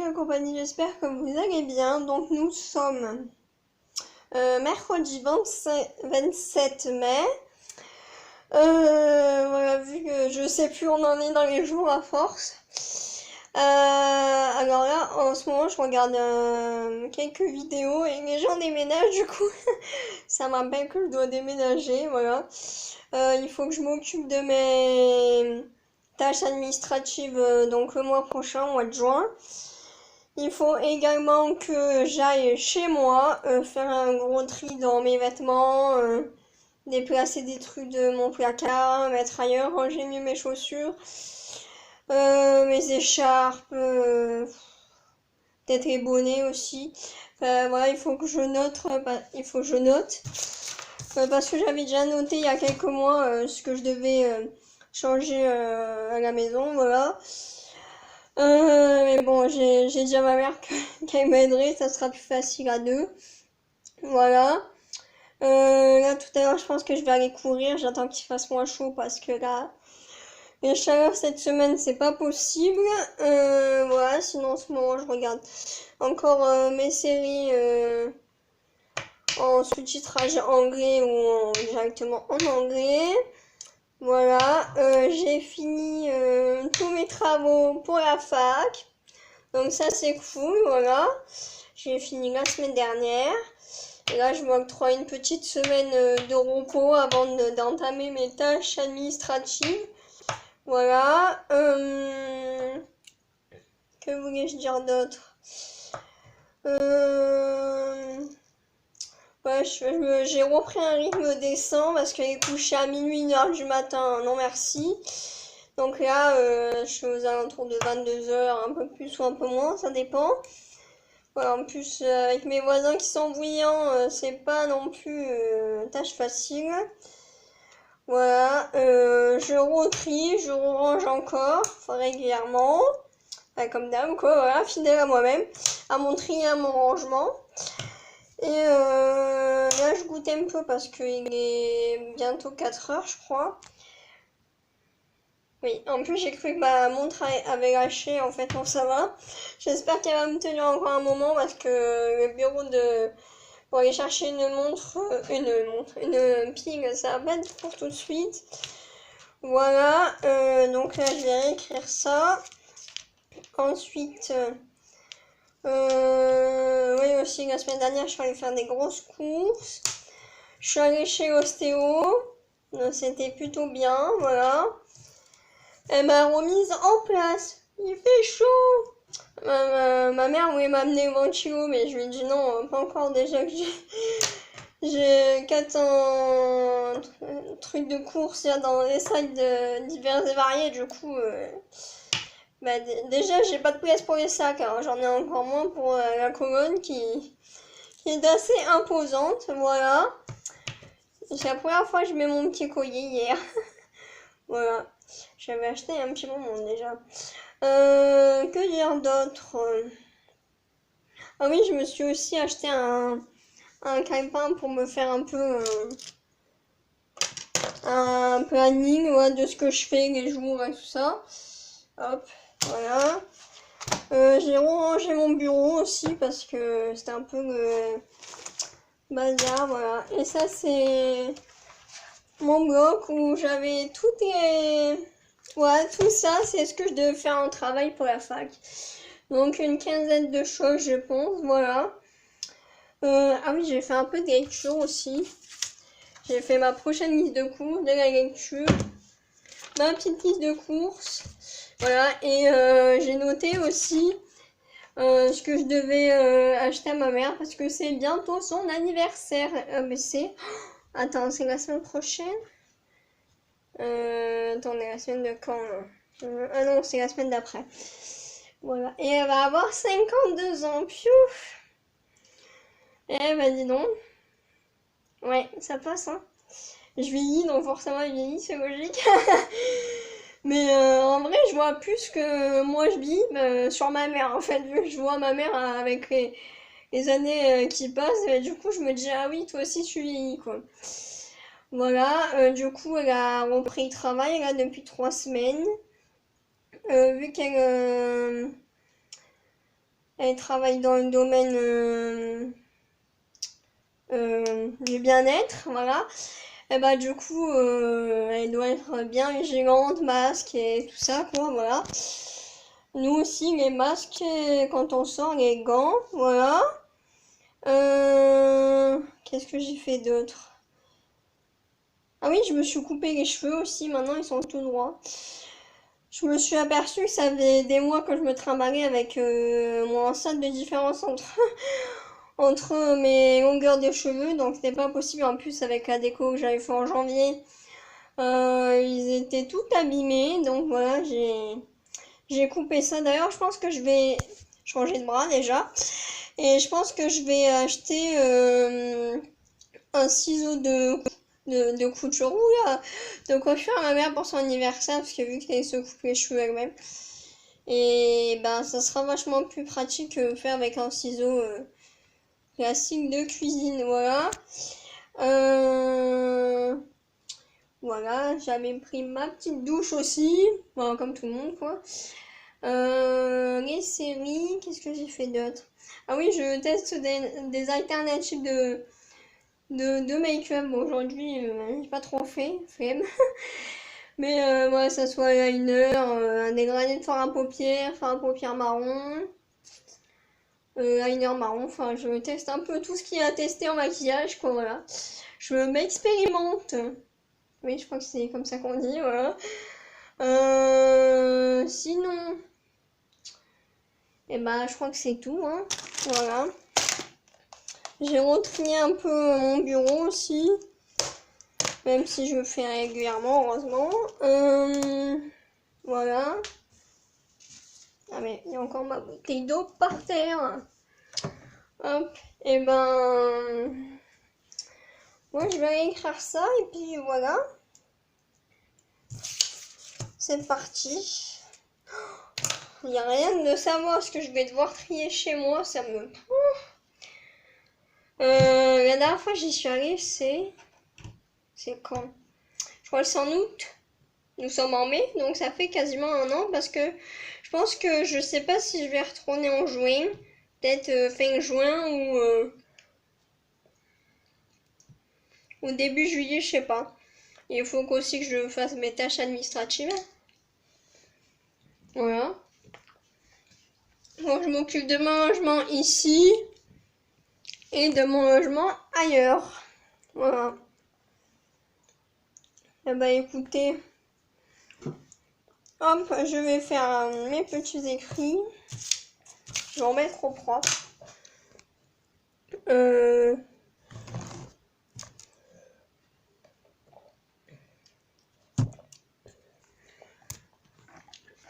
la compagnie, j'espère que vous allez bien. Donc nous sommes mercredi 27 mai. Voilà, vu que je sais plus où on en est dans les jours à force. Alors là, en ce moment, je regarde quelques vidéos et les gens déménagent, du coup, ça m'appelle que je dois déménager, voilà. Il faut que je m'occupe de mes tâches administratives, donc le mois prochain, au mois de juin. Il faut également que j'aille chez moi, faire un gros tri dans mes vêtements, déplacer des trucs de mon placard, mettre ailleurs, ranger mieux mes chaussures, mes écharpes, peut-être les bonnets aussi. Voilà, il faut que je note, parce que j'avais déjà noté il y a quelques mois ce que je devais changer à la maison, voilà. Mais bon, j'ai dit à ma mère qu'elle m'aiderait, ça sera plus facile à deux. Voilà. Là, tout à l'heure, je pense que je vais aller courir. J'attends qu'il fasse moins chaud parce que là, les chaleurs cette semaine, c'est pas possible. Voilà, sinon en ce moment, je regarde encore mes séries en sous-titrage anglais ou directement en anglais. Voilà, j'ai fini tous mes travaux pour la fac. Donc ça c'est cool, voilà. J'ai fini la semaine dernière. Et là je m'octroie une petite semaine de repos avant d'entamer mes tâches administratives. Voilà. Que voulais-je dire d'autre? Ouais, j'ai repris un rythme décent parce qu'elle est couchée à minuit, 1h du matin, non merci. Donc là, je suis aux alentours de 22h, un peu plus ou un peu moins, ça dépend. Voilà, en plus, avec mes voisins qui sont bruyants, c'est pas non plus tâche facile. Voilà, je retrie, je range encore, enfin, régulièrement. Enfin, comme d'hab, quoi, voilà, fidèle à moi-même, à mon tri et à mon rangement. Et là, je goûte un peu parce qu'il est bientôt 4h, je crois. Oui, en plus, j'ai cru que ma montre avait lâché, en fait, non, ça va. J'espère qu'elle va me tenir encore un moment parce que le bureau pour aller chercher une pile, ça va pas être pour tout de suite. Voilà, donc là, je vais réécrire ça. Ensuite, oui, aussi, la semaine dernière, je suis allée faire des grosses courses. Je suis allée chez l'ostéo. C'était plutôt bien, voilà. Elle m'a remise en place. Il fait chaud. Ma mère voulait m'amener au ventilo, mais je lui ai dit non, pas encore déjà que j'ai 4 trucs de course là, dans les sacs divers et variés. Du coup, déjà j'ai pas de place pour les sacs. Alors j'en ai encore moins pour la colonne qui est assez imposante. Voilà. C'est la première fois que je mets mon petit collier hier. Voilà. J'avais acheté un petit moment déjà. Que dire d'autre? Ah oui, je me suis aussi acheté un calepin pour me faire un peu un planning, ouais, de ce que je fais les jours et tout ça. Hop, voilà. J'ai rangé mon bureau aussi parce que c'était un peu le bazar, voilà. Et ça, c'est mon bloc où j'avais toutes les... Ouais, tout ça, c'est ce que je devais faire en travail pour la fac. Donc une quinzaine de choses, je pense, voilà. Ah oui, j'ai fait un peu de lecture aussi. J'ai fait ma prochaine liste de cours, de la lecture, ma petite liste de courses, voilà. Et j'ai noté aussi ce que je devais acheter à ma mère parce que c'est bientôt son anniversaire. Mais c'est... Attends, c'est la semaine prochaine? Attendez, la semaine de quand? Ah non, c'est la semaine d'après. Voilà. Et elle va avoir 52 ans. Piouf! Eh bah dis donc. Ouais, ça passe, hein. Je vieillis, donc forcément elle vieillit, c'est logique. Mais en vrai, je vois plus que moi je vis sur ma mère, en fait. Vu que je vois ma mère avec les années qui passent, et du coup je me dis, ah oui, toi aussi tu vieillis, quoi. Voilà, du coup elle a repris le travail là depuis 3 semaines. Vu qu'elle Elle travaille dans le domaine du bien-être, voilà. Et bah du coup, elle doit être bien vigilante, masque et tout ça, quoi, voilà. Nous aussi, les masques, quand on sort, les gants, voilà. Qu'est-ce que j'ai fait d'autre? Ah oui, je me suis coupé les cheveux aussi, maintenant ils sont tout droits. Je me suis aperçue que ça faisait des mois que je me trimballais avec mon enceinte de différence entre mes longueurs de cheveux, donc c'était pas possible. En plus, avec la déco que j'avais fait en janvier, ils étaient tout abîmés, donc voilà, j'ai coupé ça. D'ailleurs, je pense que je vais changer de bras déjà, et je pense que je vais acheter un ciseau de couture ou là, de coiffure à ma mère pour son anniversaire, parce que vu qu'elle se coupe les cheveux elle-même, et ben ça sera vachement plus pratique que faire avec un ciseau classique de cuisine, voilà. Voilà, j'avais pris ma petite douche aussi, voilà, comme tout le monde, quoi. Les séries, qu'est-ce que j'ai fait d'autre? Ah oui, je teste des alternatives de make-up. Bon, aujourd'hui, j'ai pas trop fait, flemme. Mais voilà, ça soit liner, un dégradé de fard à paupières marron, liner marron, enfin je teste un peu tout ce qu'il y a à tester en maquillage, quoi, voilà. Je m'expérimente. Oui, je crois que c'est comme ça qu'on dit, voilà. Sinon, eh ben, je crois que c'est tout, hein. Voilà. J'ai retrié un peu mon bureau aussi, même si je le fais régulièrement, heureusement. Voilà. Ah mais il y a encore ma bouteille d'eau par terre. Hop, et ben... moi je vais aller écrire ça et puis voilà. C'est parti. Il n'y a rien de savoir ce que je vais devoir trier chez moi, ça me... la dernière fois j'y suis allée, c'est quand? Je crois que c'est en août. Nous sommes en mai, donc ça fait quasiment un an parce que je pense que je sais pas si je vais retourner en juin. Peut-être fin juin ou début juillet, je sais pas. Il faut aussi que je fasse mes tâches administratives. Voilà. Donc je m'occupe de mon logement ici et de mon logement ailleurs. Voilà. Eh ben écoutez, hop, je vais faire mes petits écrits. Je vais en mettre au propre.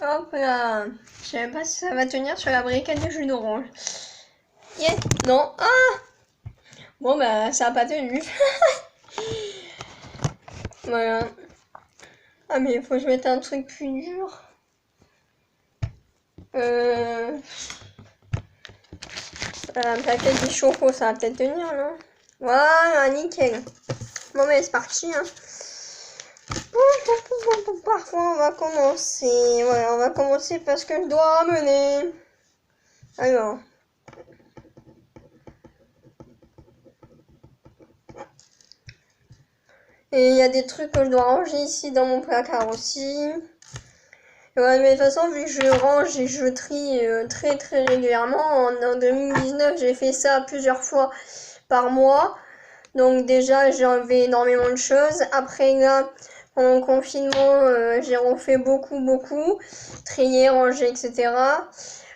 Hop là. Je sais même pas si ça va tenir sur la bricade de jus d'orange. Yes. Non. Ah. Bon bah ça a pas tenu. Voilà. Ah mais il faut que je mette un truc plus dur. Un paquet de choco, ça va peut-être tenir, non? Voilà, nickel. Bon mais c'est parti, hein. Parfois on va commencer. Voilà, on va commencer parce que je dois ramener. Alors. Et il y a des trucs que je dois ranger ici dans mon placard aussi. Ouais, mais de toute façon, vu que je range et je trie très très régulièrement, en 2019, j'ai fait ça plusieurs fois par mois. Donc déjà, j'ai enlevé énormément de choses. Après là, pendant le confinement, j'ai refait beaucoup. Trier, ranger, etc.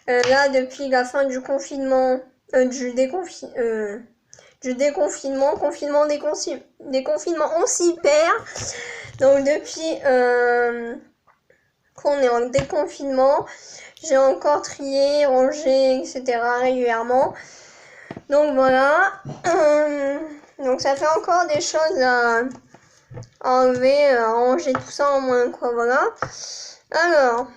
Là, depuis la fin du confinement, du déconfinement, déconfinement, on s'y perd. Donc depuis qu'on est en déconfinement, j'ai encore trié, rangé, etc. régulièrement. Donc voilà. Donc ça fait encore des choses à enlever, à ranger tout ça en moins, quoi, voilà. Alors.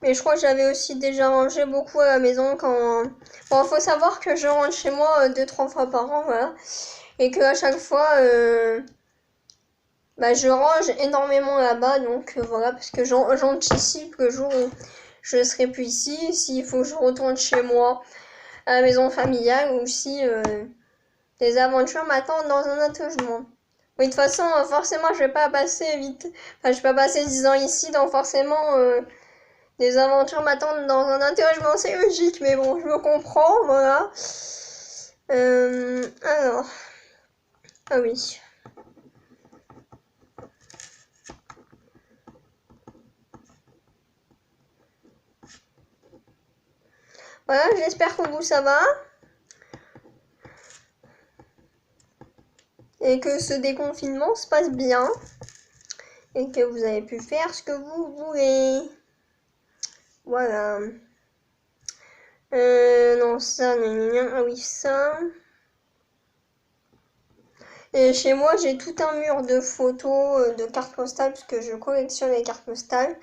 Mais je crois que j'avais aussi déjà rangé beaucoup à la maison quand... Bon, faut savoir que je rentre chez moi 2-3 fois par an, voilà. Et que à chaque fois, bah, je range énormément là-bas, donc voilà, parce que j'anticipe le jour où je serai plus ici, s'il faut que je retourne chez moi, à la maison familiale, ou si des aventures m'attendent dans un autre logement. Oui, de toute façon, forcément, je vais pas passer vite, enfin, je vais pas passer 10 ans ici, donc forcément, des aventures m'attendent dans un autre logement, c'est logique, mais bon, je me comprends, voilà. Alors, ah oui. Voilà, j'espère que vous ça va. Et que ce déconfinement se passe bien. Et que vous avez pu faire ce que vous voulez. Voilà. Non, ça, ah oui, ça. Et chez moi, j'ai tout un mur de photos, de cartes postales, parce que je collectionne les cartes postales.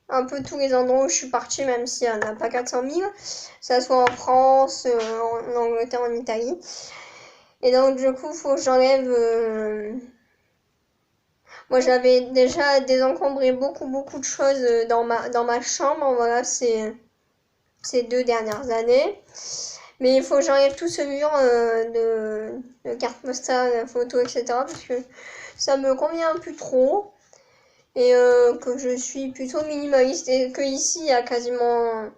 Un peu tous les endroits où je suis partie, même s'il n'y en a pas 400 000, que ça soit en France, en Angleterre, en Italie. Et donc, du coup, il faut que j'enlève. Moi, j'avais déjà désencombré beaucoup de choses dans ma chambre, voilà, ces 2 dernières années. Mais il faut que j'enlève tout ce mur de cartes postales, photos, etc. Parce que ça me convient plus trop. Et que je suis plutôt minimaliste. Et que ici, il y a quasiment.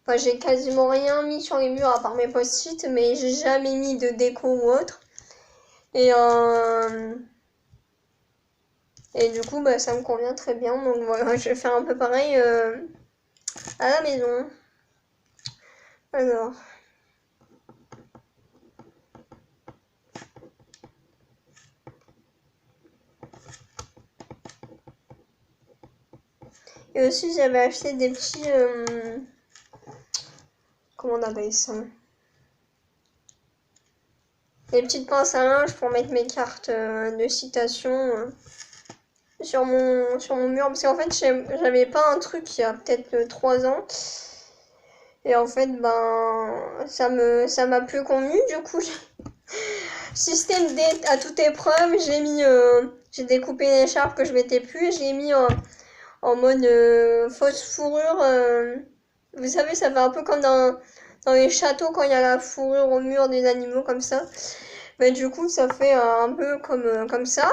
Enfin, j'ai quasiment rien mis sur les murs à part mes post-it, mais j'ai jamais mis de déco ou autre. Et du coup, bah, ça me convient très bien. Donc voilà, je vais faire un peu pareil à la maison. Alors. Et aussi, j'avais acheté des petits. Comment on appelle ça? Des petites pinces à linge pour mettre mes cartes de citation sur mon mur. Parce qu'en fait, j'avais pas un truc il y a peut-être 3 ans. Et en fait, ben, ça m'a plus convenu. Du coup, système D à toute épreuve, j'ai découpé l'écharpe que je mettais plus. J'ai mis en mode fausse fourrure. Vous savez, ça fait un peu comme dans les châteaux quand il y a la fourrure au mur des animaux comme ça. Mais du coup, ça fait un peu comme ça.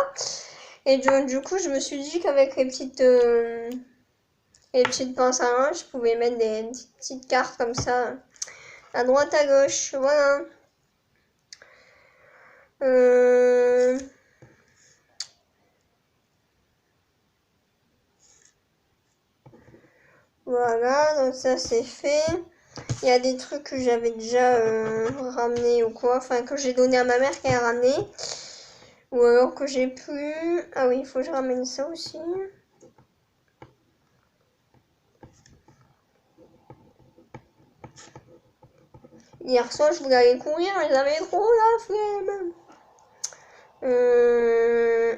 Et du coup, je me suis dit qu'avec les petites pinces à linge, je pouvais mettre des petites cartes comme ça, à droite, à gauche. Voilà. Voilà, donc ça c'est fait. Il y a des trucs que j'avais déjà ramenés ou quoi, enfin que j'ai donné à ma mère qui a ramené. Ou alors que j'ai plus. Ah oui, il faut que je ramène ça aussi. Hier soir, je voulais aller courir, mais j'avais trop la flemme.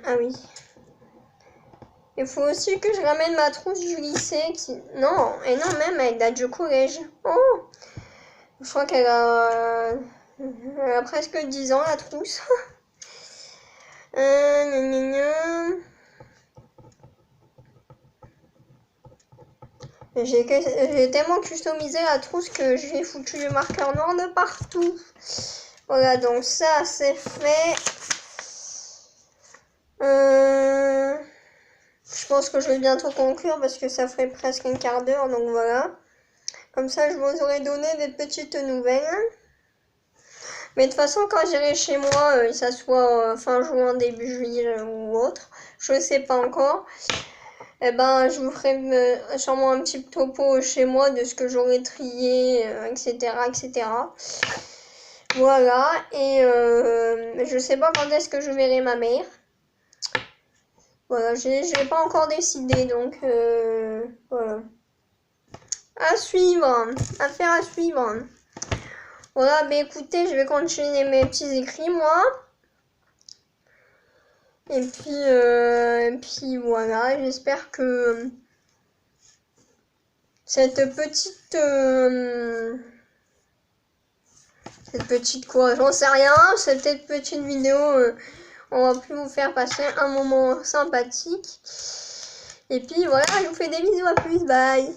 Ah oui. Il faut aussi que je ramène ma trousse du lycée qui. Non, et non, même elle date du collège. Oh! Je crois elle a presque 10 ans, la trousse. J'ai tellement customisé la trousse que j'ai foutu le marqueur noir de partout. Voilà, donc ça c'est fait. Je pense que je vais bientôt conclure parce que ça ferait presque un quart d'heure, donc voilà. Comme ça, je vous aurais donné des petites nouvelles. Mais de toute façon, quand j'irai chez moi, que ça soit fin juin, début juillet ou autre, je ne sais pas encore, eh ben, je vous ferai sûrement un petit topo chez moi de ce que j'aurais trié, etc., etc. Voilà, et je sais pas quand est-ce que je verrai ma mère. Voilà, j'ai pas encore décidé, donc voilà. À suivre, affaire à suivre. Voilà, mais écoutez, je vais continuer mes petits écrits, moi. Et puis voilà, j'espère que cette petite cette petite quoi, j'en sais rien, cette petite vidéo, on va plus vous faire passer un moment sympathique. Et puis voilà, je vous fais des bisous, à plus, bye.